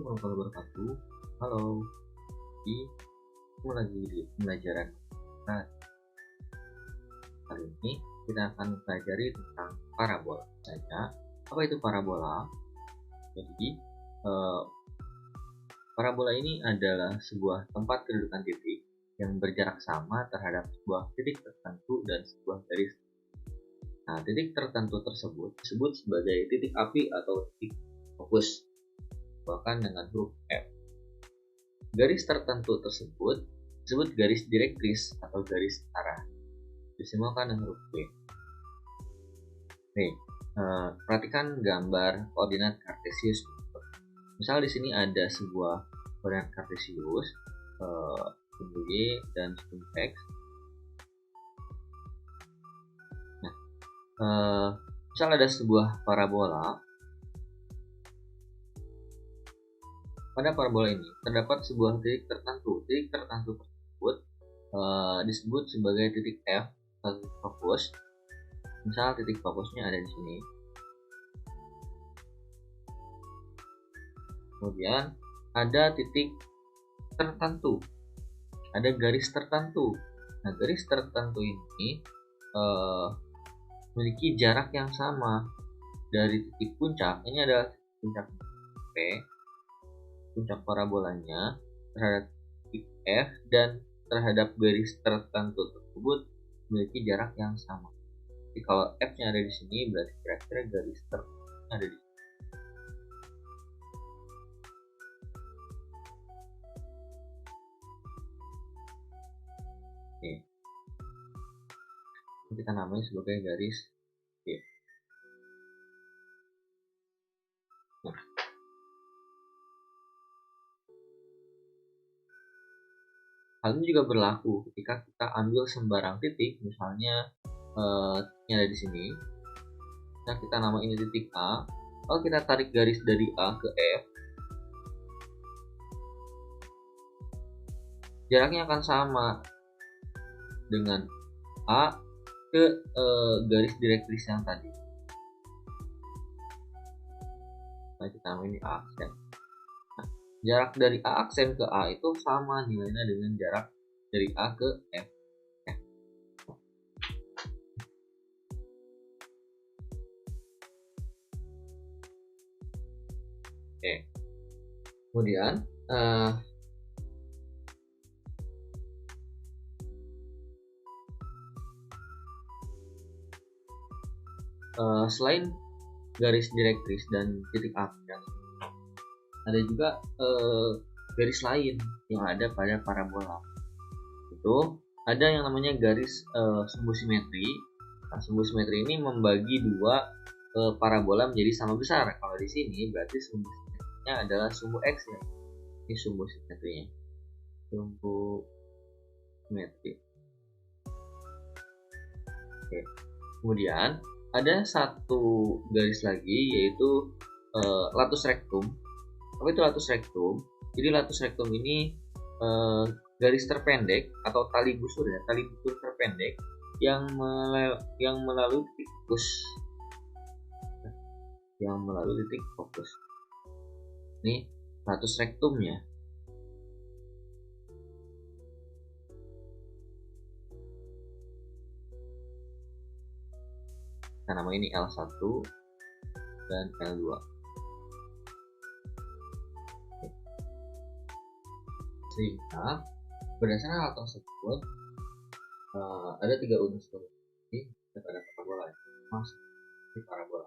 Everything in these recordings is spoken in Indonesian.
warahmatullahi wabarakatuh. Halo, di ketemu lagi di pembelajaran. Nah, kali ini kita akan mempelajari tentang parabola saja. Apa itu parabola? Jadi, parabola ini adalah sebuah tempat kedudukan titik yang berjarak sama terhadap sebuah titik tertentu dan sebuah garis. Nah, titik tertentu tersebut disebut sebagai titik api atau titik fokus, bahkan dengan huruf F. Garis tertentu tersebut disebut garis direktris atau garis arah, disimbolkan dengan huruf B. Nih, perhatikan gambar koordinat kartesius. Misal di sini ada sebuah koordinat kartesius, sumbu Y dan sumbu X. Nah, misal ada sebuah parabola. Pada parabola ini terdapat sebuah titik tertentu. Titik tertentu tersebut disebut sebagai titik F atau titik fokus. Misal titik fokusnya ada di sini. Kemudian ada titik tertentu, ada garis tertentu. Nah, garis tertentu ini memiliki jarak yang sama dari titik puncak. Ini adalah puncak P, puncak parabolanya terhadap titik F, dan terhadap garis tertentu tersebut memiliki jarak yang sama. Jadi kalau F-nya ada di sini, berarti kira-kira garis tertentu ada di sini. Oke. Kita namai sebagai garis P. Nah, hal ini juga berlaku ketika kita ambil sembarang titik, misalnya ini ada di sini. Nah, kita nama ini titik A. Kalau kita tarik garis dari A ke F, jaraknya akan sama dengan A ke garis direktris yang tadi. Nah, kita nama ini A aksen. Nah, jarak dari A aksen ke A itu sama nilainya dengan jarak dari A ke F. Oke. Kemudian selain garis direktris dan titik api, ada juga garis lain yang ada pada parabola. Itu ada yang namanya garis sumbu simetri. Nah, sumbu simetri ini membagi dua parabola menjadi sama besar. Kalau di sini berarti sumbu simetrinya adalah sumbu X ya. Ini sumbu simetrinya. Sumbu simetri. Oke. Kemudian ada satu garis lagi, yaitu latus rektum. Apa itu latus rektum? Jadi latus rektum ini garis terpendek atau tali busur ya, tali busur terpendek yang melalui titik fokus, Ini latus rektumnya. Kita nama ini L1 dan L2. Sehingga berdasarkan hal tersebut ada tiga unsur pada parabola, masuk di parabola.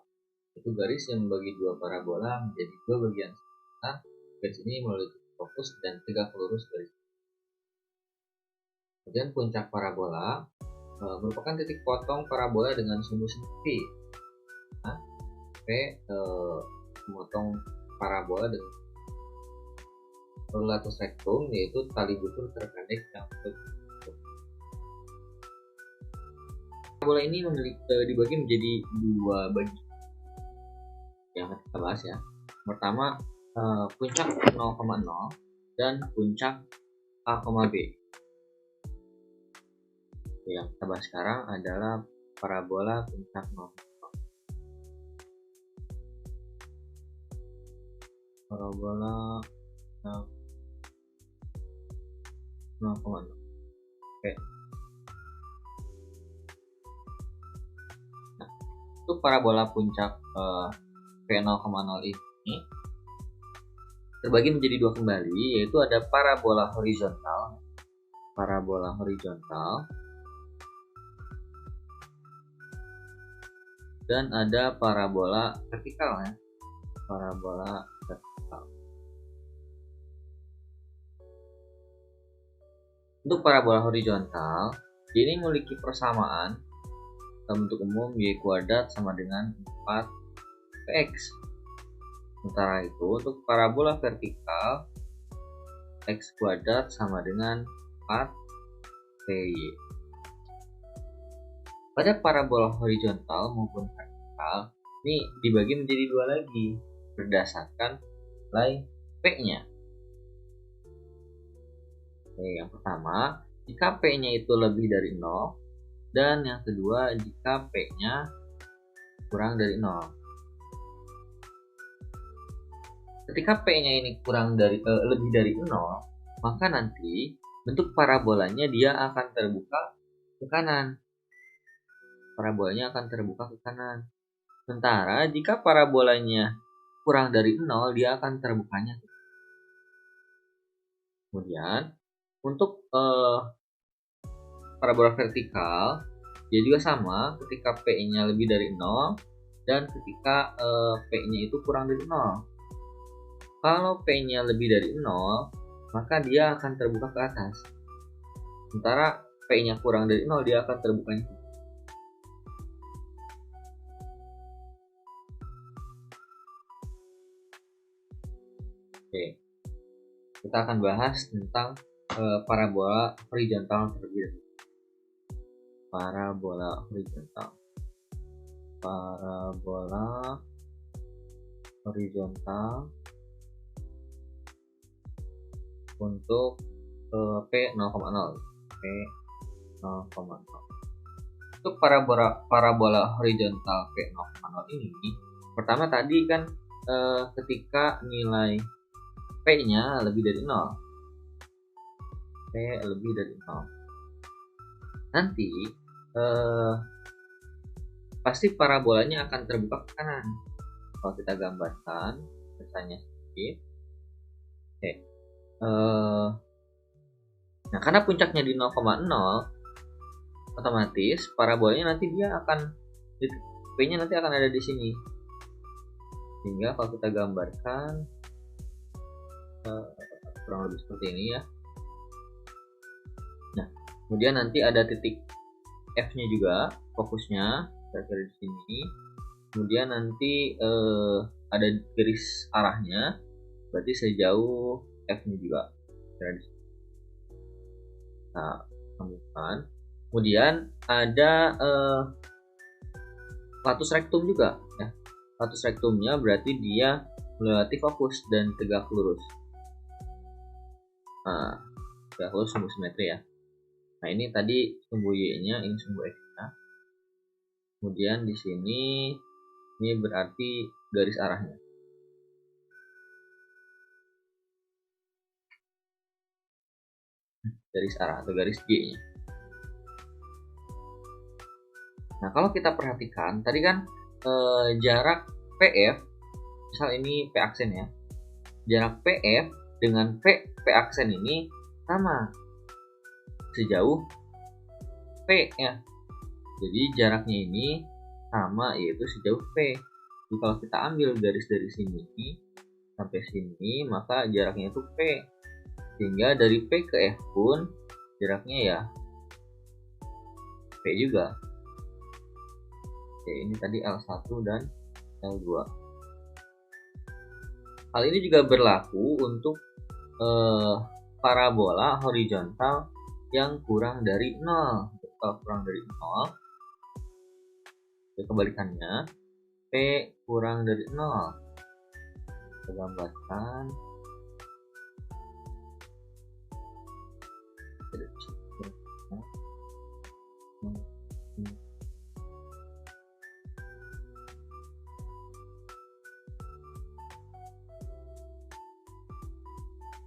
Itu garis yang membagi dua parabola menjadi dua bagian sama. Garis ini melalui titik fokus dan tegak lurus garis. Kemudian puncak parabola merupakan titik potong parabola dengan sumbu simetri. Nah, P memotong parabola dengan latus rektum, yaitu tali busur terpendek yang parabola ini dibagi menjadi dua bagian yang akan kita bahas ya. Pertama, puncak 0,0 dan puncak A, B. Yang kita bahas sekarang adalah parabola puncak 0. parabola 0,0. Oke. Nah, untuk parabola puncak P0,0 ini terbagi menjadi dua kembali, yaitu ada parabola horizontal dan ada parabola vertikal ya, parabola vertikal. Untuk parabola horizontal, ini memiliki persamaan dalam bentuk umum y kuadrat sama dengan 4px. Sementara itu untuk parabola vertikal, x kuadrat sama dengan 4py. Pada parabola horizontal maupun vertikal, ini dibagi menjadi dua lagi berdasarkan nilai p-nya. Oke, yang pertama, jika p-nya itu lebih dari 0, dan yang kedua, jika p-nya kurang dari 0. Ketika p-nya ini lebih dari 0, maka nanti bentuk parabolanya dia akan terbuka ke kanan. Sementara jika parabolanya kurang dari 0, dia akan terbukanya. Kemudian untuk parabola vertikal, dia juga sama ketika p-nya lebih dari 0 dan ketika p-nya itu kurang dari 0. Kalau p-nya lebih dari 0, maka dia akan terbuka ke atas. Sementara p-nya kurang dari 0, dia akan terbukanya. Oke, kita akan bahas tentang parabola horizontal terlebih dahulu. Parabola horizontal untuk P0,0. Untuk parabola horizontal P0,0 ini, pertama tadi kan ketika nilai P-nya lebih dari 0. P lebih dari 0. Nanti pasti parabolanya akan terbuka ke kanan. Kalau kita gambarkan misalnya sedikit. Oke. Nah, karena puncaknya di 0,0, otomatis parabolanya nanti dia akan P-nya nanti akan ada di sini. Sehingga kalau kita gambarkan kurang lebih seperti ini ya. Nah, kemudian nanti ada titik F-nya juga, fokusnya dari sini. Kemudian nanti ada garis arahnya, berarti sejauh F-nya juga. Nah, kemudian ada latus rectum juga ya. Latus rectumnya berarti dia melewati fokus dan tegak lurus. Nah, tegak lurus sumbu simetri ya. Nah, ini tadi sumbu y-nya, ini sumbu x-nya. Kemudian di sini ini berarti garis arahnya. Garis arah atau garis G-nya. Nah, kalau kita perhatikan tadi kan jarak PF, misal ini P aksen ya. Jarak PF dengan P aksen ini sama sejauh P ya. Jadi jaraknya ini sama, yaitu sejauh P. Jadi kalau kita ambil garis dari sini sampai sini, maka jaraknya itu P. Sehingga dari P ke F pun jaraknya ya P juga. Oke, ini tadi L1 dan L2. Hal ini juga berlaku untuk parabola horizontal yang kurang dari 0. Kalau kurang dari 0, kebalikannya P kurang dari 0. Kita gambarkan.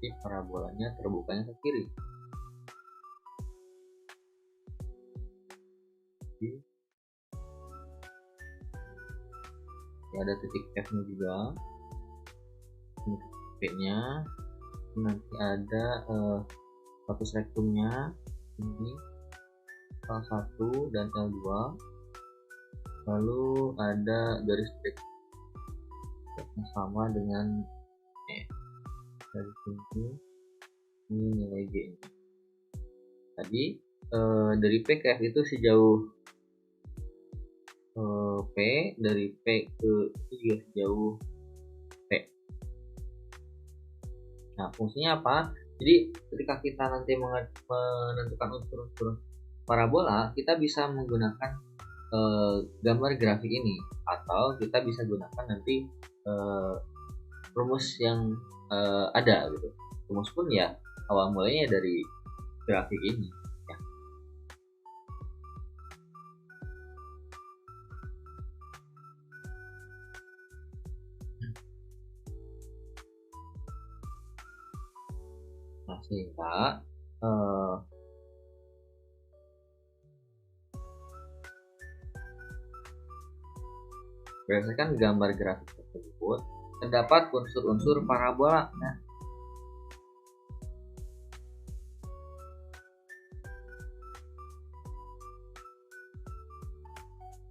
Jadi parabolanya terbukanya ke kiri. Jadi, ada titik F nya juga, ini titik P nya, nanti ada status rektumnya ini L1 dan L2, lalu ada garis break yang sama dengan dari sini, ini nilai G nya. Tadi dari P ke F itu sejauh P, dari P ke itu juga sejauh P. Nah, fungsinya apa? Jadi ketika kita nanti menentukan unsur-unsur parabola, kita bisa menggunakan gambar grafik ini, atau kita bisa gunakan nanti rumus yang ada gitu. Rumus pun ya awal mulanya dari grafik ini ya. Nah, sehingga berdasarkan gambar grafik tersebut terdapat unsur-unsur parabola. Nah,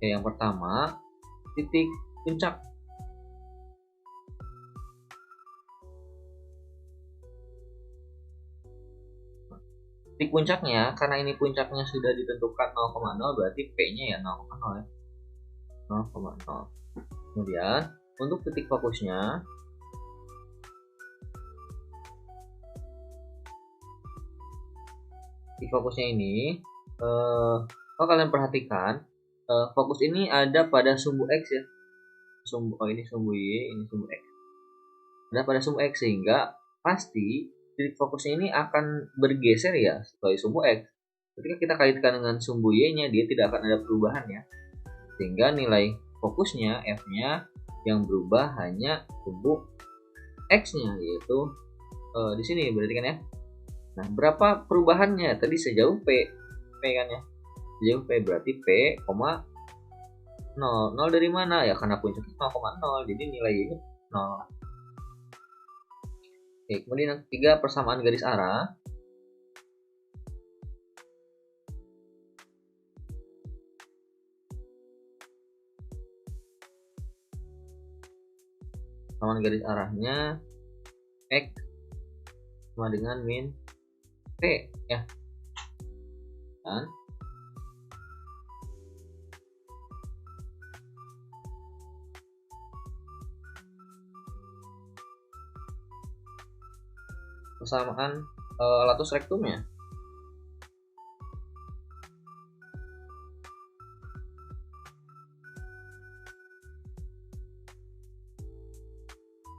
yang pertama titik puncak. Titik puncaknya, karena ini puncaknya sudah ditentukan 0,0, berarti P-nya ya 0,0 ya. 0,0. Kemudian untuk titik fokusnya, ini kalau kalian perhatikan, fokus ini ada pada sumbu X ya. Ini sumbu Y, ini sumbu X. Ada pada sumbu X, sehingga pasti titik fokusnya ini akan bergeser ya sesuai sumbu X. Ketika kita kaitkan dengan sumbu Y-nya, dia tidak akan ada perubahan ya. Sehingga nilai fokusnya, F-nya, yang berubah hanya sumbu X-nya, yaitu di sini berarti kan ya. Nah, berapa perubahannya? Tadi sejauh P kan ya. Sejauh P berarti P, 0. 0 dari mana? Ya karena puncaknya 0,0, jadi nilainya 0. Oke, kemudian yang ketiga, persamaan garis arah. Persamaan garis arahnya X sama dengan min P ya. Dan persamaan latus rektumnya.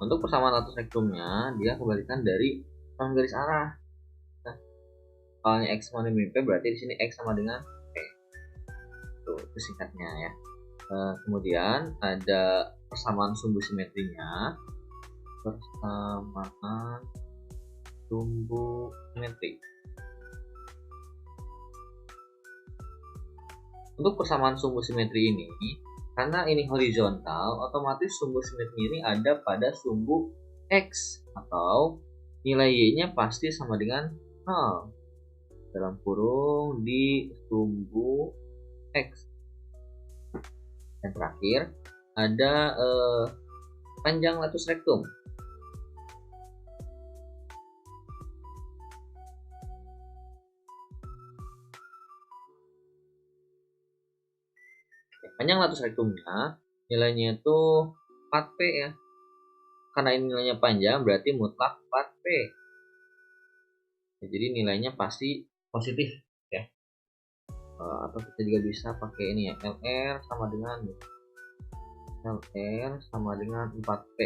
Untuk persamaan latus rektumnya, dia kebalikan dari persamaan garis arah. Nah, kalau X sama dengan P, berarti di sini X sama dengan P. Itu singkatnya ya. Kemudian ada persamaan sumbu simetrinya. Persamaan sumbu simetri. Untuk persamaan sumbu simetri ini, karena ini horizontal, otomatis sumbu simetri ini ada pada sumbu X, atau nilai Y-nya pasti sama dengan 0 dalam kurung di sumbu X. Dan terakhir ada panjang latus rektum. Panjang latus rektumnya nilainya itu 4P ya. Karena ini nilainya panjang, berarti mutlak 4P. Ya, jadi nilainya pasti positif ya. Atau kita juga bisa pakai ini ya, LR sama dengan 4P.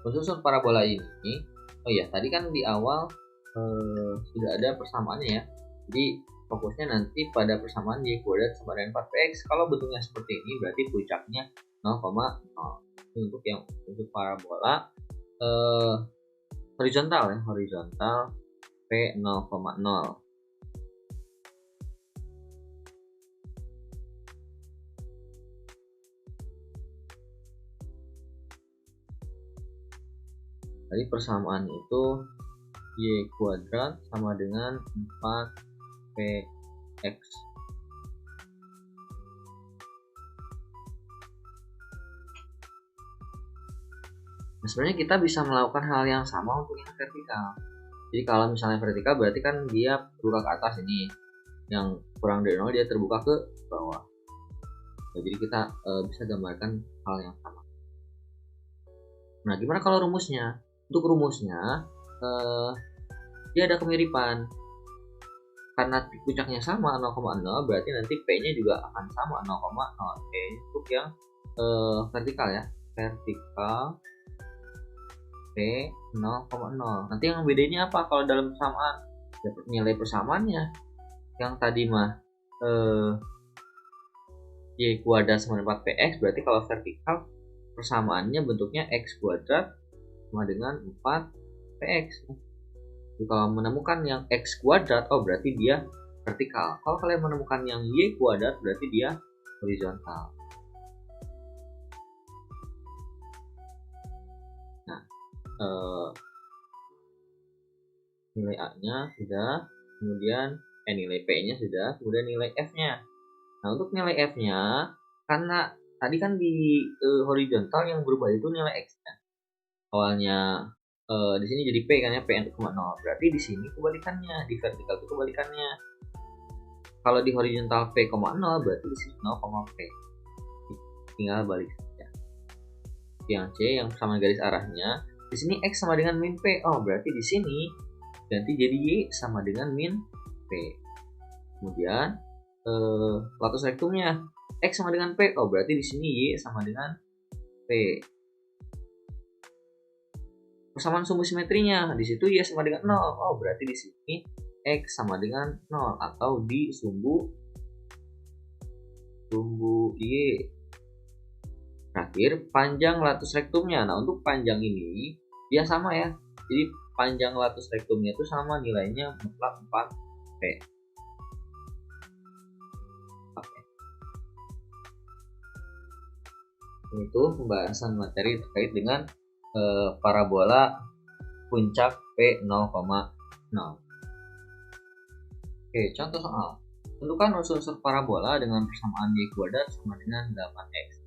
Unsur parabola ini, oh ya, tadi kan di awal sudah ada persamaannya ya. Jadi fokusnya nanti pada persamaan Y kuadrat sama dengan 4Px. Kalau bentuknya seperti ini, berarti puncaknya 0,0. Untuk parabola horizontal ya, horizontal P 0,0. Tadi persamaan itu Y kuadrat sama dengan 4PX. Nah, sebenarnya kita bisa melakukan hal yang sama untuk yang vertikal. Jadi kalau misalnya vertikal berarti kan dia terbuka ke atas ini. Yang kurang dari 0 dia terbuka ke bawah. Nah, jadi kita bisa gambarkan hal yang sama. Nah, gimana kalau rumusnya? Untuk rumusnya dia ada kemiripan. Karena puncaknya sama 0,0 berarti nanti P-nya juga akan sama 0,0. Oke, untuk yang vertikal ya. Vertikal P 0,0. Nanti yang bedanya apa kalau dalam persamaan? Dapat nilai persamaannya. Yang tadi mah Y kuadrat sama dengan 4PX, berarti kalau vertikal persamaannya bentuknya X kuadrat sama dengan 4PX. Jadi kalau menemukan yang X kuadrat, oh berarti dia vertikal. Kalau kalian menemukan yang Y kuadrat, berarti dia horizontal. Nah, nilai A-nya sudah, kemudian nilai P-nya sudah, kemudian nilai F-nya. Nah, untuk nilai F-nya, karena tadi kan di horizontal yang berubah itu nilai X-nya. Awalnya di sini jadi P kan ya, P 0,0. Berarti di sini kebalikannya, di vertikal itu kebalikannya. Kalau di horizontal P, 0 berarti di sini 0,P. Tinggal balik saja. Yang C yang sama garis arahnya, di sini X sama dengan min P. Oh, berarti di sini ganti jadi Y sama dengan min P. Kemudian latus rektumnya X sama dengan P. Oh, berarti di sini Y sama dengan P. Persamaan sumbu simetrinya, di situ Y sama dengan 0. Oh, berarti di sini X sama dengan 0 atau di sumbu Y. Terakhir, panjang latus rektumnya. Nah, untuk panjang ini dia sama ya. Jadi panjang latus rektumnya itu sama, nilainya mutlak 4P. Itu pembahasan materi terkait dengan parabola puncak P 0,0. Oke, contoh soal. Tentukan unsur-unsur parabola dengan persamaan Y kuadrat sama dengan 8X.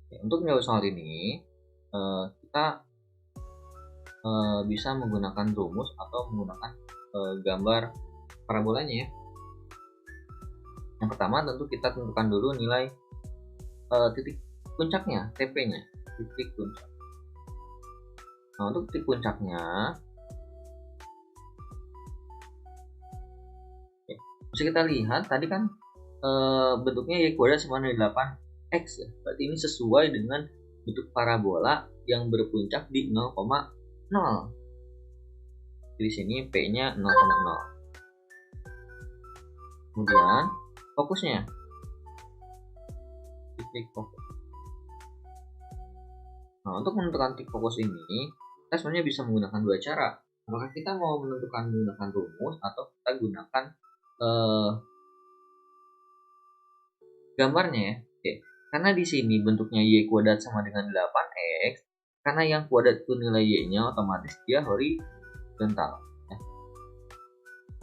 Oke, untuk menjawab soal ini, kita bisa menggunakan rumus atau menggunakan gambar parabolanya ya. Yang pertama tentu kita tentukan dulu nilai titik puncaknya, TP-nya, titik puncak. Nah, untuk titik puncaknya bisa kita lihat tadi kan bentuknya Y kuadrat sama dengan 8X ya. Berarti ini sesuai dengan bentuk parabola yang berpuncak di 0,0. Di sini P-nya 0,0. Kemudian fokusnya, titik fokus. Nah, untuk menentukan titik fokus ini, kita sebenarnya bisa menggunakan dua cara. Apakah kita mau menentukan menggunakan rumus atau kita gunakan gambarnya ya. Oke. Karena di sini bentuknya Y kuadrat sama dengan 8X, karena yang kuadrat itu nilai Y-nya otomatis dia horizontal ya.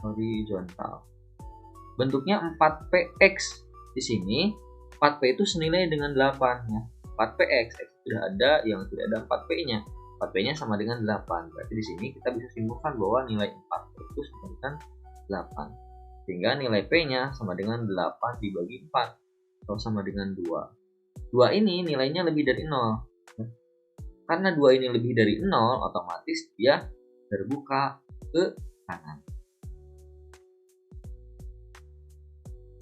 Horizontal. Bentuknya 4PX. Di sini 4P itu senilai dengan 8 ya. 4PX sudah ada, yang tidak ada 4P-nya. 4P-nya sama dengan 8. Berarti di sini kita bisa simpulkan bahwa nilai 4P itu sama dengan 8. Sehingga nilai P-nya sama dengan 8 dibagi 4 atau sama dengan 2. 2 ini nilainya lebih dari 0. Karena 2 ini lebih dari 0, otomatis dia terbuka ke kanan.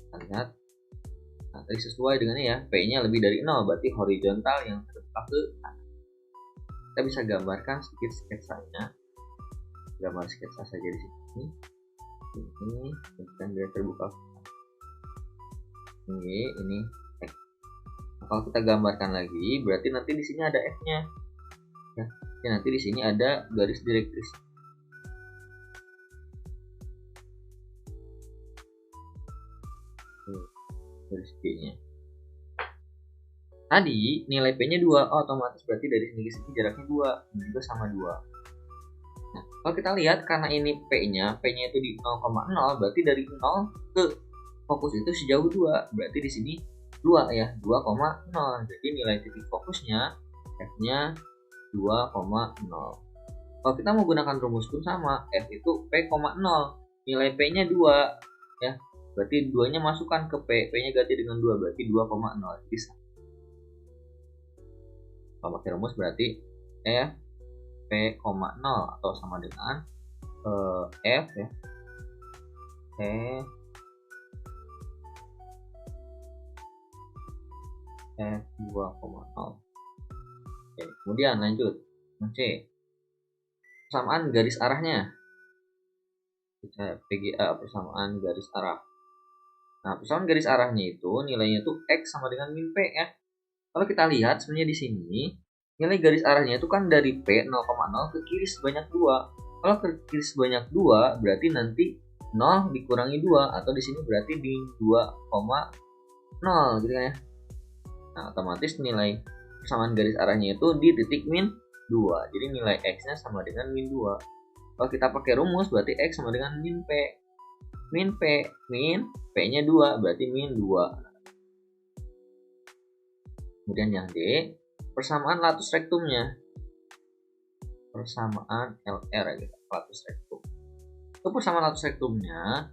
Kita lihat. Nah, tadi sesuai dengan ya, P-nya lebih dari 0, berarti horizontal yang terbuka ke kanan. Kita bisa gambarkan sedikit sketsanya. Gambar sketsa saja di sini. Ini dan dia terbuka. Ini X. Nah, kalau kita gambarkan lagi, berarti nanti di sini ada F-nya. Ya, nanti di sini ada garis direktris. Garis P-nya. Tadi nilai P-nya 2, otomatis berarti dari sini ke sini jaraknya 2, juga sama 2. Nah, kalau kita lihat karena ini P-nya itu di 0,0, berarti dari 0 ke fokus itu sejauh 2, berarti di sini 2 ya, 2,0. Jadi nilai titik fokusnya F-nya 2,0. Kalau kita mau gunakan rumus pun sama, F itu P,0. Nilai P-nya 2 ya. Berarti 2-nya masukkan ke P, P-nya ganti dengan 2, berarti 2,0. Bisa. Kalau pakai rumus berarti F P,0 atau sama dengan F ya. F 2,0. Oke, kemudian lanjut C. Persamaan garis arahnya. Kita PGA, persamaan garis arah. Nah, persamaan garis arahnya itu nilainya itu X sama dengan min P ya. Kalau kita lihat sebenarnya di sini nilai garis arahnya itu kan dari P 0,0 ke kiri sebanyak 2. Kalau ke kiri sebanyak 2 berarti nanti 0 dikurangi 2, atau di sini berarti di 2,0 gitu kan ya. Nah, otomatis nilai persamaan garis arahnya itu di titik min 2. Jadi nilai X-nya sama dengan min 2. Kalau kita pakai rumus berarti X sama dengan min P. Min P-nya 2 berarti min 2. Kemudian yang D, persamaan latus rektumnya. Persamaan LR gitu, latus rektum. Itu persamaan latus rektumnya.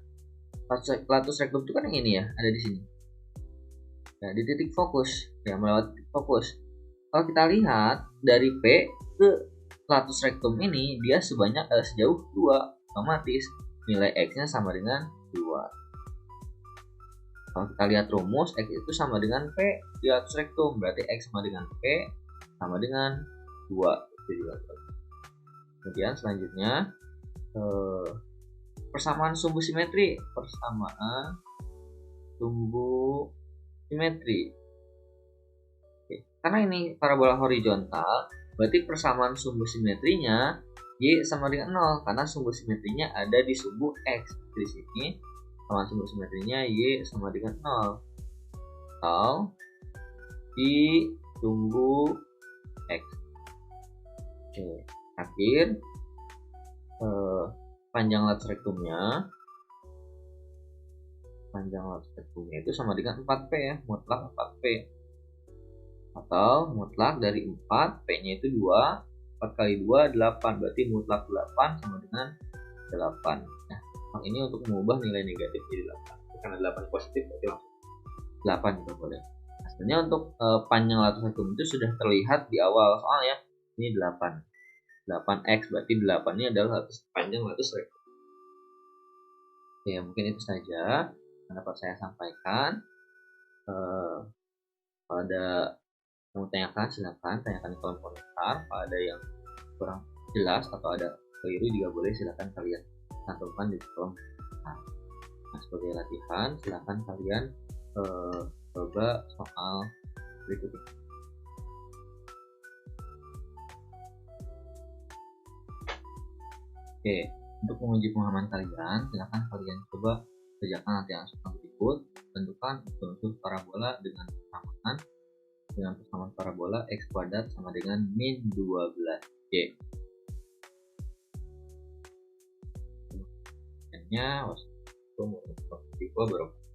Latus rektum itu kan yang ini ya, ada di sini. Nah, di titik fokus, ya melewati titik fokus. Kalau kita lihat dari P ke latus rektum ini dia sejauh 2, otomatis nilai X-nya sama dengan 2. Kalau kita lihat rumus, X itu sama dengan P di latus rektum, berarti X sama dengan P sama dengan 2. Kemudian selanjutnya persamaan sumbu simetri. Persamaan sumbu simetri. Oke. Karena ini parabola horizontal, berarti persamaan sumbu simetrinya Y sama dengan 0, karena sumbu simetrinya ada di sumbu X. Di sini persamaan sumbu simetrinya Y sama dengan 0, atau di sumbu X. Oke. Akhir panjang latus rektumnya. Panjang latus rektumnya itu sama dengan 4P ya, mutlak 4P. Atau mutlak dari 4, P-nya itu 2, 4 kali 2, 8. Berarti mutlak 8 sama dengan 8. Nah, ini untuk mengubah nilai negatif jadi 8. Karena 8 positif, berarti langsung 8 juga boleh. Nah, sebenarnya untuk panjang latus rektum itu sudah terlihat di awal soal ya. Ini 8. 8X, berarti 8 ini adalah panjang latus rektum. Oke, mungkin itu saja yang dapat saya sampaikan. Kalau ada yang mau tanyakan, silakan tanyakan di kolom komentar. Kalau ada yang kurang jelas atau ada keliru juga boleh, silakan kalian cantumkan di kolom komentar. Nah, sebagai latihan, silakan kalian coba soal berikutnya. Oke, untuk menguji pemahaman kalian, silakan kalian coba kerjakan latihan soal berikut. Tentukan unsur parabola dengan persamaan parabola X kuadrat sama dengan min 12Y. Wassalamualaikum warahmatullahi wabarakatuh.